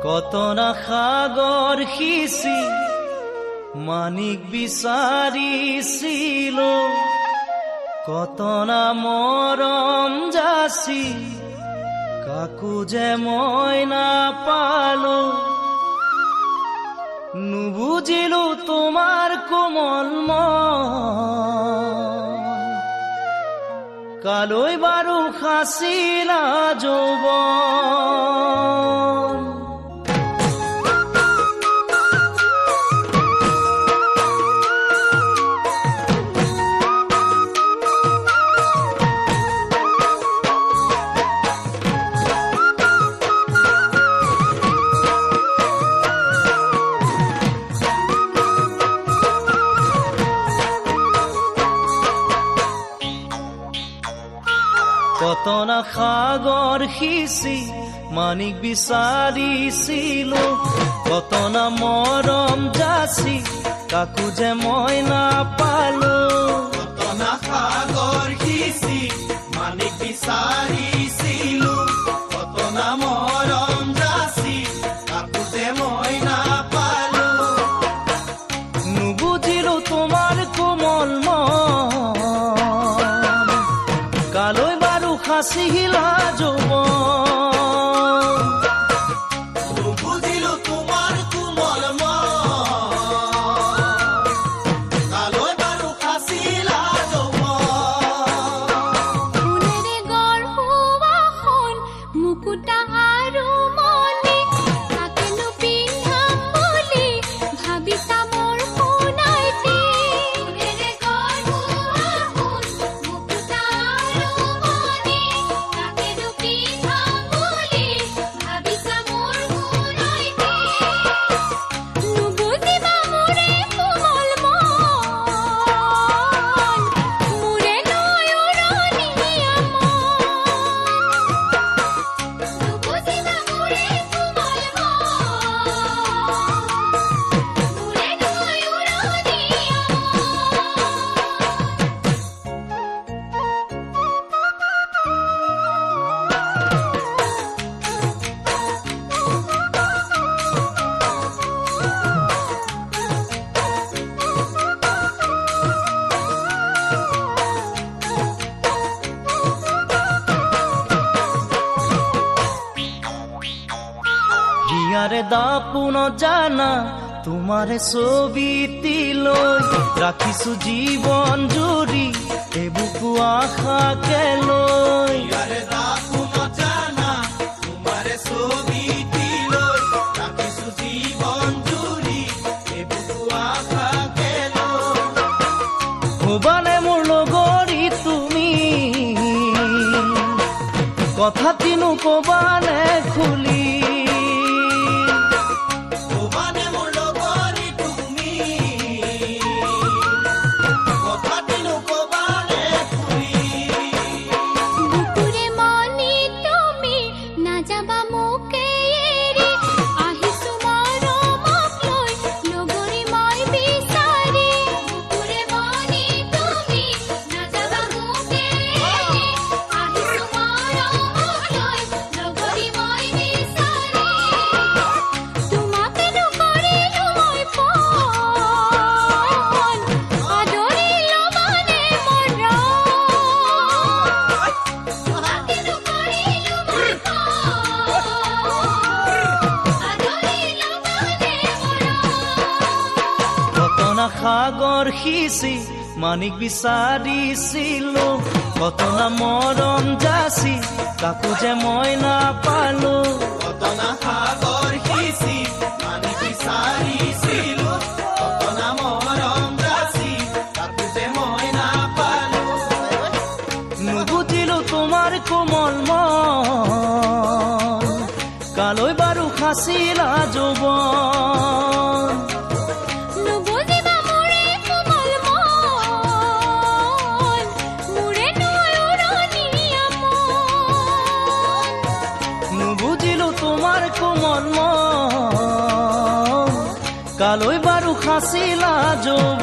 কত না সাগৰ সিঁচি মানিক বিচাৰিছিল, কত না মৰম যাচি কাকো যে মই নাপালো। নুবুজিলো তোমাৰ কোমল মন, কালৈ বাৰু সাঁচিলা যৌৱন। কত না সাগৰ সিঁচি মানিক বিচাৰিছিলো, কত না মৰম যাচি কাকো যে মই নাপালো। কত না সাগৰ সিঁচি মানিক বিচাৰিছিলো, কত না মৰম যাচি কাকো যে মই নাপালো। নুবুজিলো তোমাৰ কোমল মন, কালৈ বাৰু সাঁচিলা যৌৱন। নুবুজিলো তোমাৰ কোমল মন, কালৈ বাৰু সাঁচিলা যৌৱন। ফুলেৰে গঢ়োৱা সোণ মুকুতা আৰু মণি, তাকেনো পিন্ধাম বুলি ভাবিছা মোৰ সোণাইটি। ফুলেৰে গঢ়োৱা সোণ মুকুতা আৰু মণি, তাকেনো পিন্ধাম বুলি ভাবিছা মোৰ সোণাইটি। নুবুজিবা মোৰে কোমল মন, মোৰে নৈ উৰণীয়া মন। নুবুজিবা মোৰে কোমল মন, মোৰে নৈ উৰণীয়া হিয়াৰে দাপোন জানা তোমাৰে ছবিটিলৈ, ৰাখিছো জীৱন জুৰি এবুকু আশাকে লৈ। ইয়াৰে দাপোন জানা তোমাৰে ছবিটিলৈ, ৰাখিছো জীৱন জুৰি এবুকু আশাকে লৈ। ভবানে মোৰ লগৰী তুমি, কথা কিনো কবানে খুলি। ভবানে মোৰ লগৰী তুমি, কথাটিনো কবানে খুলি। বুকুৰে মনি তুমি নাযাবা মোকে এৰি, আহিছো মৰমক লৈ লগৰী মই বিচাৰি। বুকুৰে মনি তুমি নাযাবা মোকে এৰি, আহিছো মৰমক লৈ লগৰী মই বিচাৰি। তোমাকেনো কৰিলো মই পণ, আদৰি ল'বানে মৰম। তোমাকেনো কৰিলো মই পণ, আদৰি ল'বানে মৰম। কত না সাগৰ সিঁচি মানিক বিচাৰিছিলো, কত না মৰম যাচি কাকো যে মই নাপালো। কত না সাগৰ সিঁচি মানিক বিচাৰিছিলো, কত না মৰম যাচি কাকো যে মই নাপালো। নুবুজিলো তোমাৰ কোমল মন, কালৈ বাৰু সাঁচিলা যৌৱন। নুবুজিবা মোৰে কোমল মন, মোৰে নৈ উৰণীয়া মন। নুবুজিলো তোমাৰ কোমল মন, কালৈ বাৰু সাঁচিলা যৌৱন।